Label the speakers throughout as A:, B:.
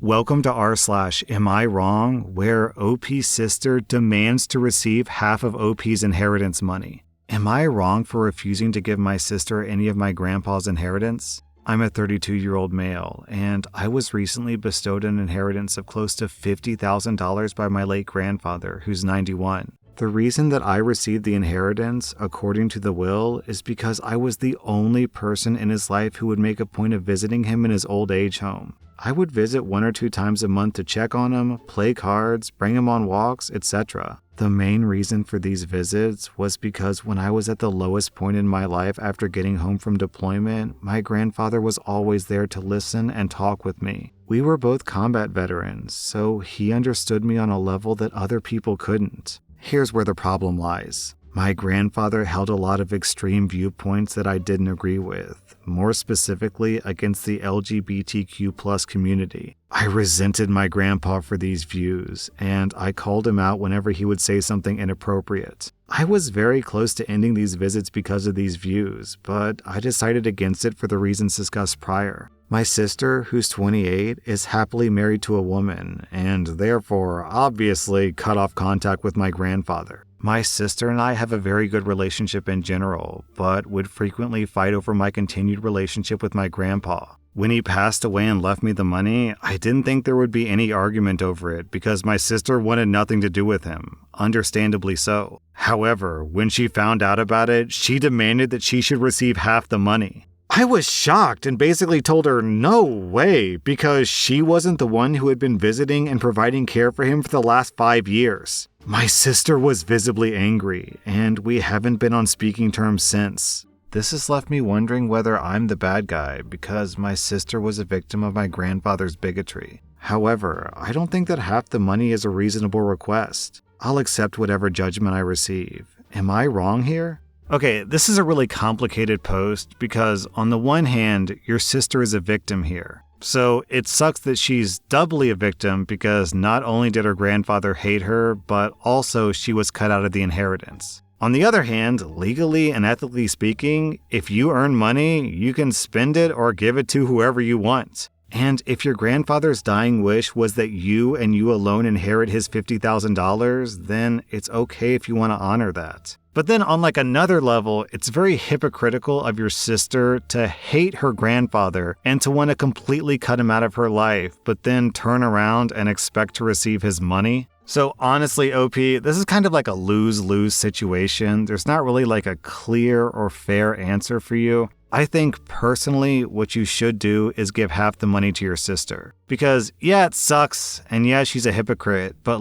A: Welcome to rSlash Am I Wrong?, where OP's sister demands to receive half of OP's inheritance money. Am I wrong for refusing to give my sister any of my grandpa's inheritance? I'm a 32-year-old male, and I was recently bestowed an inheritance of close to $50,000 by my late grandfather, who's 91. The reason that I received the inheritance, according to the will, is because I was the only person in his life who would make a point of visiting him in his old age home. I would visit 1 or 2 times a month to check on him, play cards, bring him on walks, etc. The main reason for these visits was because when I was at the lowest point in my life after getting home from deployment, my grandfather was always there to listen and talk with me. We were both combat veterans, so he understood me on a level that other people couldn't. Here's where the problem lies. My grandfather held a lot of extreme viewpoints that I didn't agree with, more specifically against the LGBTQ+ community. I resented my grandpa for these views, and I called him out whenever he would say something inappropriate. I was very close to ending these visits because of these views, but I decided against it for the reasons discussed prior. My sister, who's 28, is happily married to a woman, and therefore, obviously, cut off contact with my grandfather. My sister and I have a very good relationship in general, but would frequently fight over my continued relationship with my grandpa. When he passed away and left me the money, I didn't think there would be any argument over it because my sister wanted nothing to do with him, understandably so. However, when she found out about it, she demanded that she should receive half the money. I was shocked and basically told her no way because she wasn't the one who had been visiting and providing care for him for the last 5 years. My sister was visibly angry, and we haven't been on speaking terms since. This has left me wondering whether I'm the bad guy because my sister was a victim of my grandfather's bigotry. However, I don't think that half the money is a reasonable request. I'll accept whatever judgment I receive. Am I wrong here? Okay, this is a really complicated post because on the one hand, your sister is a victim here. So it sucks that she's doubly a victim because not only did her grandfather hate her, but also she was cut out of the inheritance. On the other hand, legally and ethically speaking, if you earn money, you can spend it or give it to whoever you want. And if your grandfather's dying wish was that you and you alone inherit his $50,000, then it's okay if you want to honor that. But then on another level, it's very hypocritical of your sister to hate her grandfather and to want to completely cut him out of her life, but then turn around and expect to receive his money. So honestly, OP, this is kind of like a lose-lose situation. There's not really a clear or fair answer for you. I think personally what you should do is give half the money to your sister. Because yeah, it sucks, and yeah, she's a hypocrite, but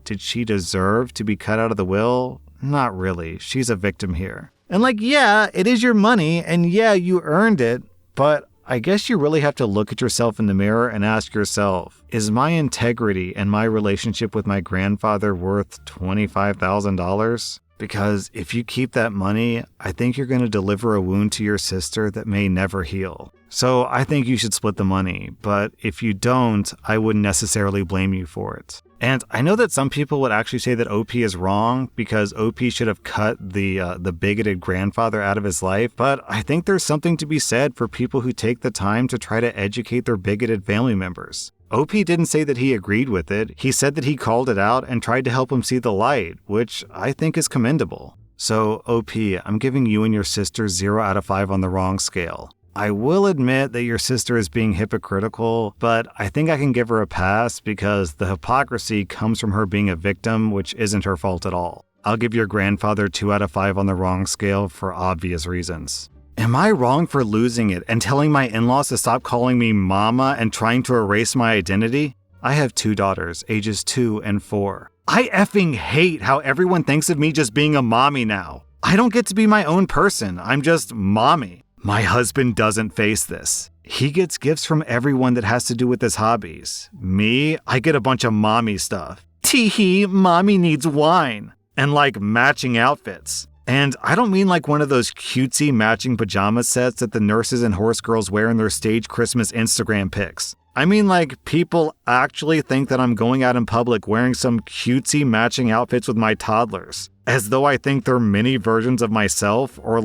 A: did she deserve to be cut out of the will? Not really. She's a victim here. And yeah, it is your money, and yeah, you earned it, but I guess you really have to look at yourself in the mirror and ask yourself, is my integrity and my relationship with my grandfather worth $25,000? Because if you keep that money, I think you're going to deliver a wound to your sister that may never heal. So I think you should split the money, but if you don't, I wouldn't necessarily blame you for it. And I know that some people would actually say that OP is wrong because OP should have cut the bigoted grandfather out of his life, but I think there's something to be said for people who take the time to try to educate their bigoted family members. OP didn't say that he agreed with it. He said that he called it out and tried to help him see the light, which I think is commendable. So OP, I'm giving you and your sister 0 out of 5 on the wrong scale. I will admit that your sister is being hypocritical, but I think I can give her a pass because the hypocrisy comes from her being a victim, which isn't her fault at all. I'll give your grandfather 2 out of 5 on the wrong scale for obvious reasons. Am I wrong for losing it and telling my in-laws to stop calling me mama and trying to erase my identity? I have 2 daughters, ages 2 and 4. I effing hate how everyone thinks of me just being a mommy now. I don't get to be my own person. I'm just mommy. My husband doesn't face this. He gets gifts from everyone that has to do with his hobbies. Me, I get a bunch of mommy stuff. Tee-hee, mommy needs wine. And matching outfits. And I don't mean one of those cutesy matching pajama sets that the nurses and horse girls wear in their staged Christmas Instagram pics. I mean people actually think that I'm going out in public wearing some cutesy matching outfits with my toddlers. As though I think they're mini versions of myself or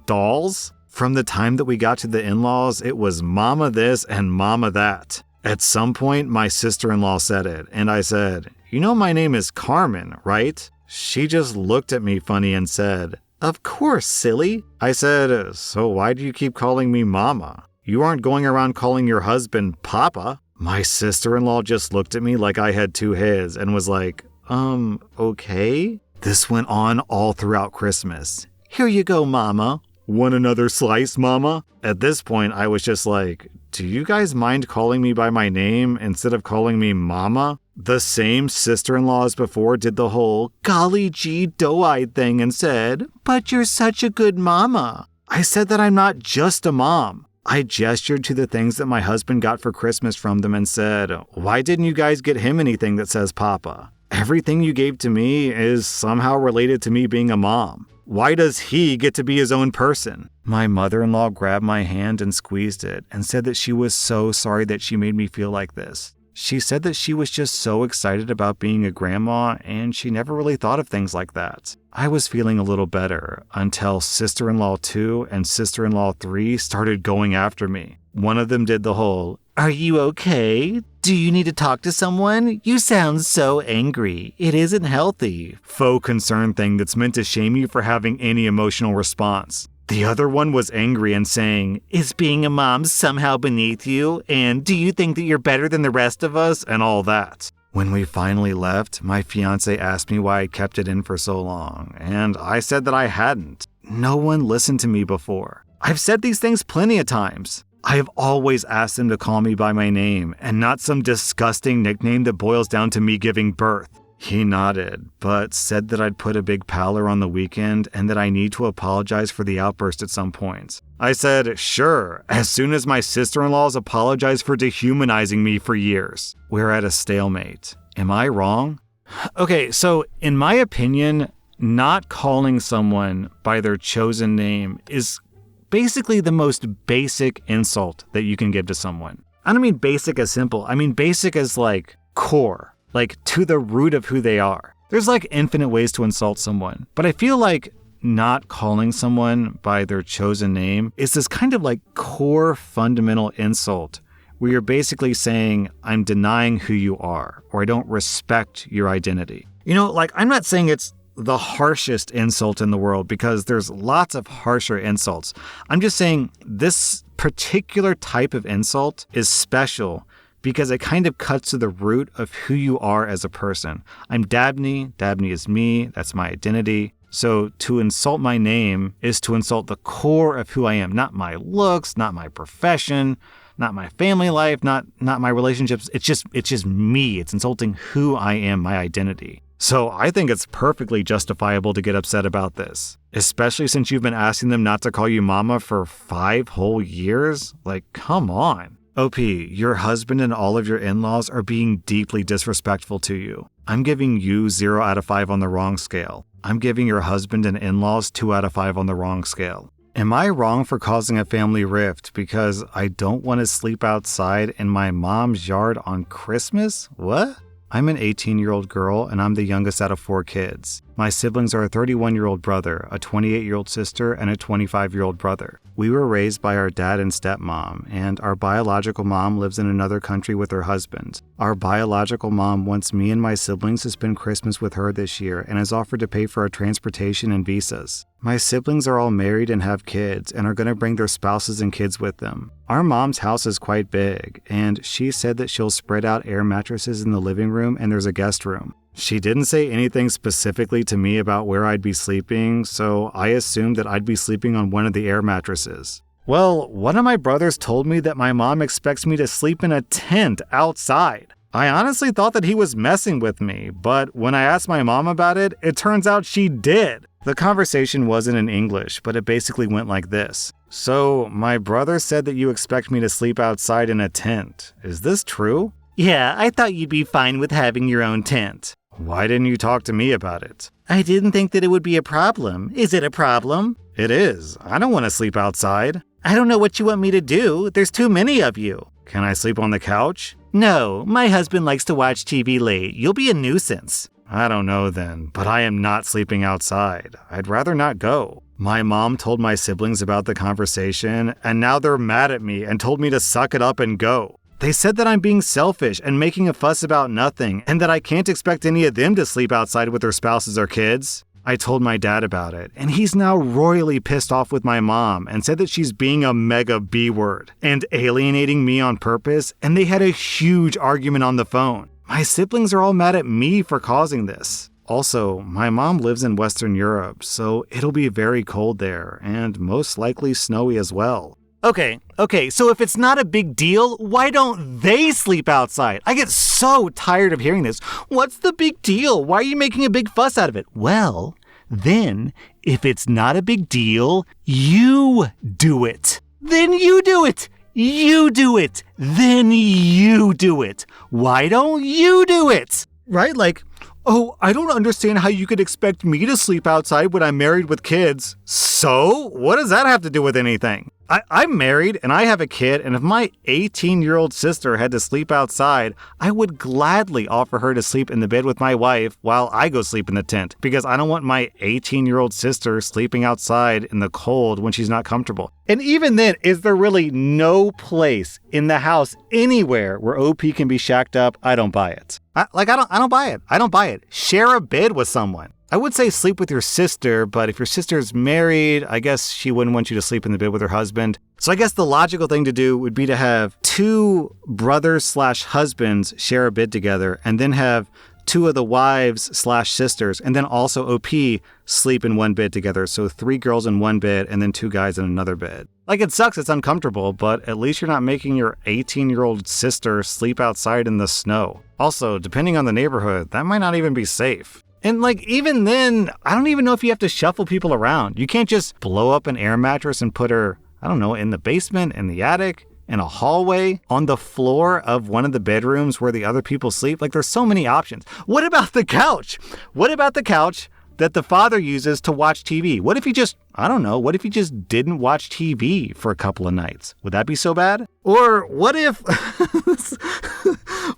A: dolls. From the time that we got to the in-laws, it was mama this and mama that. At some point, my sister-in-law said it, and I said, "You know my name is Carmen, right?" She just looked at me funny and said, "Of course, silly." I said, "So why do you keep calling me Mama? You aren't going around calling your husband Papa." My sister-in-law just looked at me like I had two heads and was like, okay? This went on all throughout Christmas. "Here you go, Mama." "Want another slice, Mama?" At this point, I was just like, do you guys mind calling me by my name instead of calling me Mama? The same sister-in-law as before did the whole golly gee doe-eyed thing and said, "But you're such a good mama." I said that I'm not just a mom. I gestured to the things that my husband got for Christmas from them and said, "Why didn't you guys get him anything that says Papa? Everything you gave to me is somehow related to me being a mom. Why does he get to be his own person?" My mother-in-law grabbed my hand and squeezed it and said that she was so sorry that she made me feel like this. She said that she was just so excited about being a grandma and she never really thought of things like that. I was feeling a little better until sister-in-law 2 and sister-in-law 3 started going after me. One of them did the whole, "Are you okay? Do you need to talk to someone? You sound so angry. It isn't healthy." Faux concern thing that's meant to shame you for having any emotional response. The other one was angry and saying, "Is being a mom somehow beneath you? And do you think that you're better than the rest of us?" and all that. When we finally left, my fiance asked me why I kept it in for so long, and I said that I hadn't. No one listened to me before. I've said these things plenty of times. I have always asked them to call me by my name and not some disgusting nickname that boils down to me giving birth. He nodded, but said that I'd put a big pallor on the weekend and that I need to apologize for the outburst at some point. I said, sure, as soon as my sister-in-laws apologized for dehumanizing me for years. We're at a stalemate. Am I wrong? Okay, so in my opinion, not calling someone by their chosen name is basically the most basic insult that you can give to someone. I don't mean basic as simple. I mean basic as like core. Like to the root of who they are. There's like infinite ways to insult someone, but I feel like not calling someone by their chosen name is this kind of like core fundamental insult where you're basically saying, I'm denying who you are, or I don't respect your identity. You know, like I'm not saying it's the harshest insult in the world because there's lots of harsher insults. I'm just saying this particular type of insult is special because it kind of cuts to the root of who you are as a person. I'm Dabney. Dabney is me. That's my identity. So to insult my name is to insult the core of who I am, not my looks, not my profession, not my family life, not my relationships. It's just me. It's insulting who I am, my identity. So I think it's perfectly justifiable to get upset about this, especially since you've been asking them not to call you mama for 5 whole years. Like, come on. OP, your husband and all of your in-laws are being deeply disrespectful to you. I'm giving you 0 out of 5 on the wrong scale. I'm giving your husband and in-laws 2 out of 5 on the wrong scale. Am I wrong for causing a family rift because I don't want to sleep outside in my mom's yard on Christmas? What? I'm an 18-year-old girl and I'm the youngest out of 4 kids. My siblings are a 31-year-old brother, a 28-year-old sister, and a 25-year-old brother. We were raised by our dad and stepmom, and our biological mom lives in another country with her husband. Our biological mom wants me and my siblings to spend Christmas with her this year and has offered to pay for our transportation and visas. My siblings are all married and have kids and are going to bring their spouses and kids with them. Our mom's house is quite big, and she said that she'll spread out air mattresses in the living room and there's a guest room. She didn't say anything specifically to me about where I'd be sleeping, so I assumed that I'd be sleeping on one of the air mattresses. Well, one of my brothers told me that my mom expects me to sleep in a tent outside. I honestly thought that he was messing with me, but when I asked my mom about it, it turns out she did. The conversation wasn't in English, but it basically went like this. So, my brother said that you expect me to sleep outside in a tent. Is this true? Yeah, I thought you'd be fine with having your own tent. Why didn't you talk to me about it? I didn't think that it would be a problem. Is it a problem? It is. I don't want to sleep outside. I don't know what you want me to do. There's too many of you. Can I sleep on the couch? No, my husband likes to watch TV late. You'll be a nuisance. I don't know then, but I am not sleeping outside. I'd rather not go. My mom told my siblings about the conversation, and now they're mad at me and told me to suck it up and go. They said that I'm being selfish and making a fuss about nothing, and that I can't expect any of them to sleep outside with their spouses or kids. I told my dad about it, and he's now royally pissed off with my mom and said that she's being a mega B-word and alienating me on purpose, and they had a huge argument on the phone. My siblings are all mad at me for causing this. Also, my mom lives in Western Europe, so it'll be very cold there, and most likely snowy as well. Okay, so if it's not a big deal, why don't they sleep outside? I get so tired of hearing this. What's the big deal? Why are you making a big fuss out of it? Well, then, if it's not a big deal, you do it. Then you do it. You do it. Then you do it. Why don't you do it? Right? Like, oh, I don't understand how you could expect me to sleep outside when I'm married with kids. So, what does that have to do with anything? I'm married and I have a kid, and if my 18-year-old sister had to sleep outside, I would gladly offer her to sleep in the bed with my wife while I go sleep in the tent, because I don't want my 18-year-old sister sleeping outside in the cold when she's not comfortable. And even then, is there really no place in the house anywhere where OP can be shacked up? I don't buy it. I don't buy it. I don't buy it. Share a bed with someone. I would say sleep with your sister, but if your sister's married, I guess she wouldn't want you to sleep in the bed with her husband. So I guess the logical thing to do would be to have two brothers/husbands share a bed together, and then have two of the wives/sisters, and then also OP sleep in one bed together. So 3 girls in one bed and then 2 guys in another bed. Like, it sucks, it's uncomfortable, but at least you're not making your 18-year-old sister sleep outside in the snow. Also, depending on the neighborhood, that might not even be safe. And like, even then, I don't even know if you have to shuffle people around. You can't just blow up an air mattress and put her, I don't know, in the basement, in the attic, in a hallway, on the floor of one of the bedrooms where the other people sleep. Like, there's so many options. What about the couch? What about the couch that the father uses to watch TV? What if he just didn't watch TV for a couple of nights? Would that be so bad? Or what if,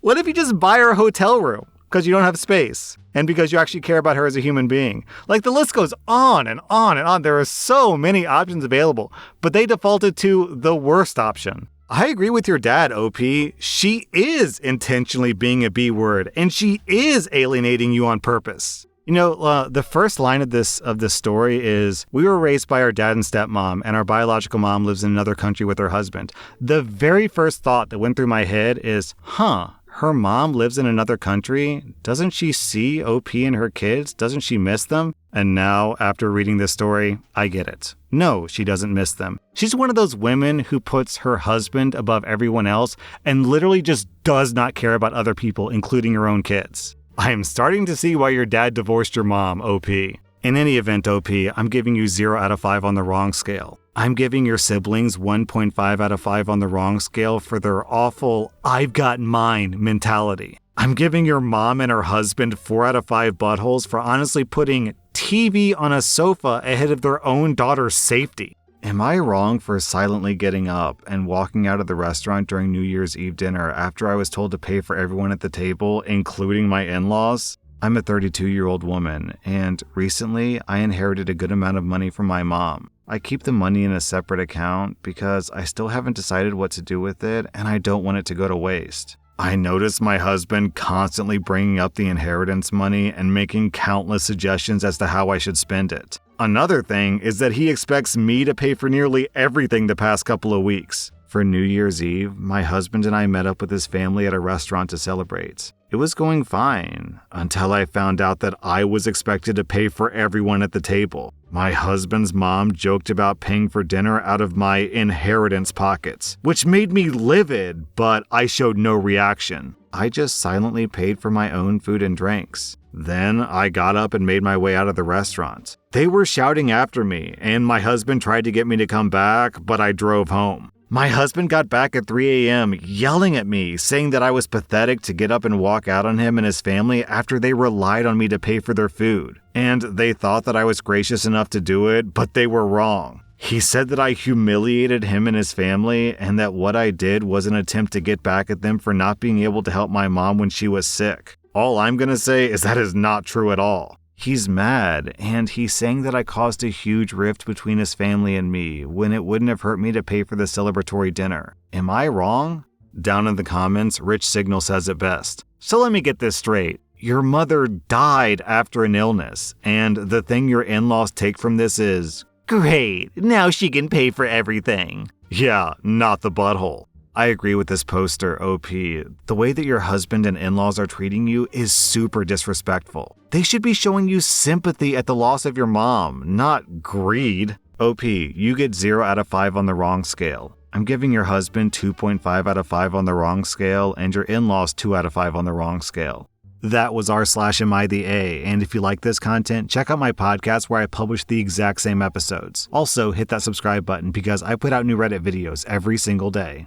A: what if you just buy her a hotel room because you don't have space and because you actually care about her as a human being? Like, the list goes on and on and on. There are so many options available, but they defaulted to the worst option. I agree with your dad, OP. She is intentionally being a B-word, and she is alienating you on purpose. You know, the first line of this story is, we were raised by our dad and stepmom, and our biological mom lives in another country with her husband. The very first thought that went through my head is, her mom lives in another country? Doesn't she see OP and her kids? Doesn't she miss them? And now, after reading this story, I get it. No, she doesn't miss them. She's one of those women who puts her husband above everyone else and literally just does not care about other people, including her own kids. I am starting to see why your dad divorced your mom, OP. In any event, OP, I'm giving you 0 out of 5 on the wrong scale. I'm giving your siblings 1.5 out of 5 on the wrong scale for their awful I've got mine mentality. I'm giving your mom and her husband 4 out of 5 buttholes for honestly putting TV on a sofa ahead of their own daughter's safety. Am I wrong for silently getting up and walking out of the restaurant during New Year's Eve dinner after I was told to pay for everyone at the table, including my in-laws? I'm a 32-year-old woman, and recently I inherited a good amount of money from my mom. I keep the money in a separate account because I still haven't decided what to do with it, and I don't want it to go to waste. I notice my husband constantly bringing up the inheritance money and making countless suggestions as to how I should spend it. Another thing is that he expects me to pay for nearly everything the past couple of weeks. For New Year's Eve, my husband and I met up with his family at a restaurant to celebrate. It was going fine until I found out that I was expected to pay for everyone at the table. My husband's mom joked about paying for dinner out of my inheritance pockets, which made me livid, but I showed no reaction. I just silently paid for my own food and drinks. Then I got up and made my way out of the restaurant. They were shouting after me, and my husband tried to get me to come back, but I drove home. My husband got back at 3 a.m. yelling at me, saying that I was pathetic to get up and walk out on him and his family after they relied on me to pay for their food. And they thought that I was gracious enough to do it, but they were wrong. He said that I humiliated him and his family, and that what I did was an attempt to get back at them for not being able to help my mom when she was sick. All I'm gonna say is that is not true at all. He's mad, and he's saying that I caused a huge rift between his family and me when it wouldn't have hurt me to pay for the celebratory dinner. Am I wrong? Down in the comments, Rich Signal says it best. So let me get this straight. Your mother died after an illness, and the thing your in-laws take from this is, great, now she can pay for everything. Yeah, not the butthole. I agree with this poster, OP. The way that your husband and in-laws are treating you is super disrespectful. They should be showing you sympathy at the loss of your mom, not greed. OP, you get 0 out of 5 on the wrong scale. I'm giving your husband 2.5 out of 5 on the wrong scale, and your in-laws 2 out of 5 on the wrong scale. That was rSlash the A, and if you like this content, check out my podcast where I publish the exact same episodes. Also, hit that subscribe button because I put out new Reddit videos every single day.